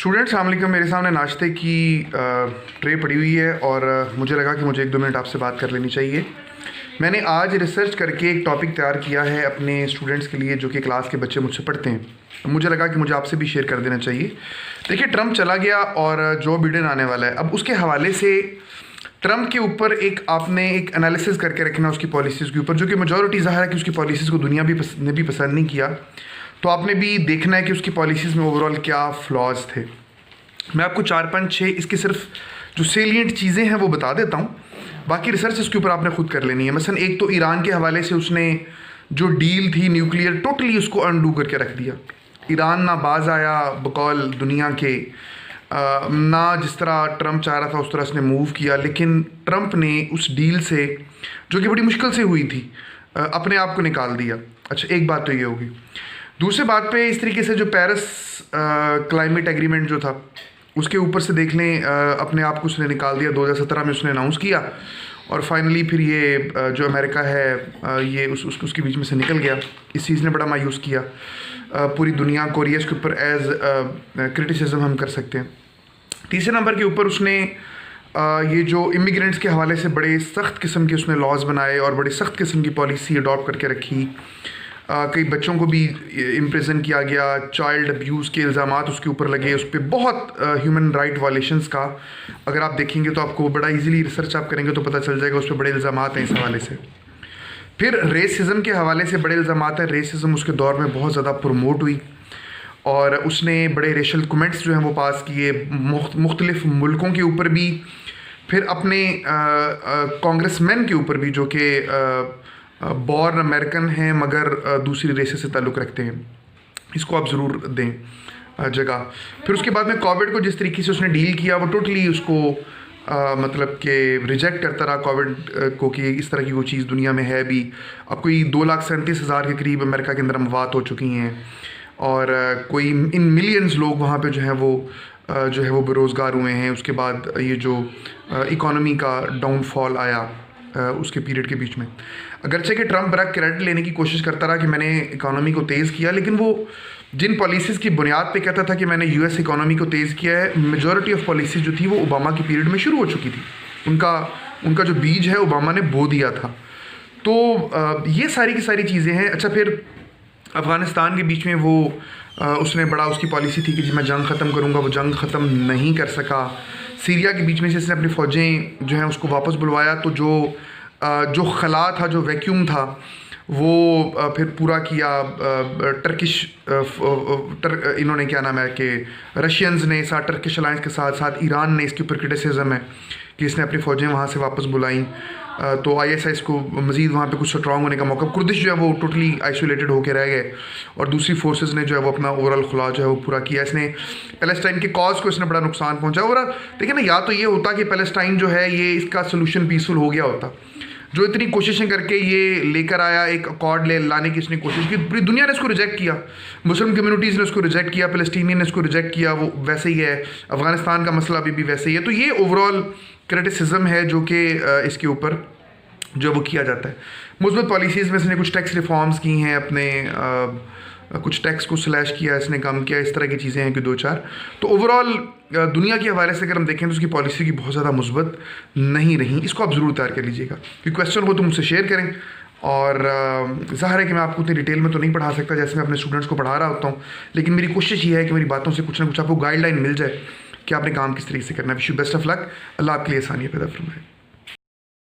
Students अस्सलाम वालेकुम। मेरे सामने नाश्ते की ट्रे पड़ी हुई है और मुझे लगा कि मुझे 1-2 मिनट आपसे बात कर लेनी चाहिए। मैंने आज रिसर्च करके एक टॉपिक तैयार किया है अपने स्टूडेंट्स के लिए जो कि क्लास के बच्चे मुझसे पढ़ते हैं। मुझे लगा कि मुझे आपसे भी शेयर कर देना चाहिए। देखिए, ट्रंप चला गया और जो बिडेन आने वाला है। अब उसके हवाले से ट्रंप के ऊपर आपने एक एनालिसिस करके रखना उसकी पॉलिसीज़ के ऊपर, जो कि मेजॉरिटी ज़ाहिर है कि उसकी पॉलिसीज़ को दुनिया ने भी पसंद नहीं किया। तो आपने भी देखना है कि उसकी पॉलिसीज़ में ओवरऑल क्या फ्लॉज थे। मैं आपको 4-5-6 इसकी सिर्फ जो सेलिएंट चीज़ें हैं वो बता देता हूँ, बाकी रिसर्च इसके ऊपर आपने खुद कर लेनी है। मसलन एक तो ईरान के हवाले से उसने जो डील थी न्यूक्लियर, टोटली उसको अनडू करके रख दिया। ईरान ना बाज आया बकौल दुनिया के, ना जिस तरह ट्रंप चाह रहा था उस तरह उसने मूव किया, लेकिन ट्रंप ने उस डील से जो कि बड़ी मुश्किल से हुई थी अपने आप को निकाल दिया। अच्छा, एक बात तो ये होगी। दूसरी बात पे इस तरीके से जो पेरिस क्लाइमेट एग्रीमेंट जो था उसके ऊपर से देख लें, अपने आप को उसने निकाल दिया। 2017 में उसने अनाउंस किया और फाइनली फिर ये जो अमेरिका है ये उसके बीच में से निकल गया। इस चीज़ ने बड़ा मायूस किया पूरी दुनिया को, और ये इसके ऊपर एज क्रिटिसिज्म हम कर सकते हैं। तीसरे नंबर के ऊपर उसने ये जो इमिग्रेंट्स के हवाले से बड़े सख्त किस्म के उसने लॉज बनाए और बड़ी सख्त किस्म की पॉलिसी अडॉप्ट करके रखी। कई बच्चों को भी इम्प्रिजन किया गया, चाइल्ड अब्यूज़ के इल्ज़ामात उसके ऊपर लगे, उस पर बहुत ह्यूमन राइट वायलेशंस का अगर आप देखेंगे तो आपको बड़ा इजीली रिसर्च आप करेंगे तो पता चल जाएगा उस पर बड़े इल्ज़ामात हैं इस हवाले से। फिर रेसिज्म के हवाले से बड़े इल्ज़ामात हैं। रेसिज्म उसके दौर में बहुत ज़्यादा प्रमोट हुई और उसने बड़े रेशल कमेंट्स जो हैं वो पास किए मुख्तलिफ मुल्कों के ऊपर भी, फिर अपने कांग्रेसमैन के ऊपर भी जो कि बॉर्न अमेरिकन हैं मगर दूसरी रेसे से ताल्लुक़ रखते हैं। इसको आप ज़रूर दें जगह। फिर उसके बाद में कोविड को जिस तरीके से उसने डील किया वो टोटली उसको मतलब कि रिजेक्ट करता रहा कोविड को कि इस तरह की कोई चीज़ दुनिया में है भी। अब कोई 2,37,000 के करीब अमेरिका के अंदर अमवात हो चुकी हैं और कोई इन मिलियंस लोग वहाँ पे जो है वो बेरोज़गार हुए हैं। उसके बाद ये जो इकॉनमी का डाउनफॉल आया उसके पीरियड के बीच में, अगरचे कि ट्रंप बड़ा क्रेडिट लेने की कोशिश करता रहा कि मैंने इकॉनमी को तेज़ किया, लेकिन वो जिन पॉलिसीज़ की बुनियाद पे कहता था कि मैंने यूएस इकॉनमी को तेज़ किया है, मेजॉरिटी ऑफ पॉलिसीज़ जो थी वो ओबामा के पीरियड में शुरू हो चुकी थी। उनका जो बीज है ओबामा ने बो दिया था। तो ये सारी की सारी चीज़ें हैं। अच्छा, फिर अफ़गानिस्तान के बीच में वो उसने बड़ा उसकी पॉलिसी थी कि जी मैं जंग ख़त्म करूँगा, वो जंग ख़त्म नहीं कर सका। सीरिया के बीच में से इसने अपनी फ़ौजें जो हैं उसको वापस बुलवाया, तो जो खला था, जो वैक्यूम था वो फिर पूरा किया। इन्होंने क्या नाम है कि रशियंस ने साथ टर्किश अलायंस के साथ साथ ईरान ने इसके ऊपर क्रिटिसिज्म है कि इसने अपनी फ़ौजें वहाँ से वापस बुलाई। तो ISIS को मज़ीद वहाँ पे कुछ स्ट्रॉन्ग होने का मौका, कुर्दिश जो है वो टोटली आइसोलेटेड होकर रह गए और दूसरी फोर्सेस ने जो है वो अपना ओवरऑल खुला जो है वो पूरा किया। इसने पैलेस्टाइन के कॉज को इसने बड़ा नुकसान पहुँचा। और देखिए ना, या तो ये होता कि पैलेस्टाइन जो है ये इसका सोल्यूशन पीसफुल हो गया होता, जो इतनी कोशिशें करके ये लेकर आया, एक अकॉर्ड लाने की इसने कोशिश की, पूरी दुनिया ने इसको रिजेक्ट किया। मुस्लिम कम्युनिटीज़ ने उसको रिजेक्ट किया, पैलेस्टीनियन ने इसको रिजेक्ट किया, वो वैसे ही है। अफ़गानिस्तान का मसला अभी भी वैसे ही है। तो ये ओवरऑल क्रिटिसिज्म है जो कि इसके ऊपर जो वो किया जाता है। मुस्बत पॉलिसीज़ में इसने कुछ टैक्स रिफॉर्म्स की हैं, अपने कुछ टैक्स को स्लैश किया, इसने कम किया, इस तरह की चीज़ें हैं कि 2-4। तो ओवरऑल दुनिया के हवाले से अगर हम देखें तो उसकी पॉलिसी की बहुत ज़्यादा मुस्बत नहीं रही। इसको आप ज़रूर तैयार कर लीजिएगा। कोई क्वेश्चन हो तो मुझसे शेयर करें। और ज़ाहिर है कि मैं आपको उतनी डिटेल में तो नहीं पढ़ा सकता जैसे मैं अपने स्टूडेंट्स को पढ़ा रहा होता हूँ, लेकिन मेरी कोशिश ये है कि मेरी बातों से कुछ ना कुछ आपको गाइडलाइन मिल जाए कि आपने काम किस तरीके से करना है। Wish you best of luck. Allah आपके लिए आसानियाँ पैदा फरमाए।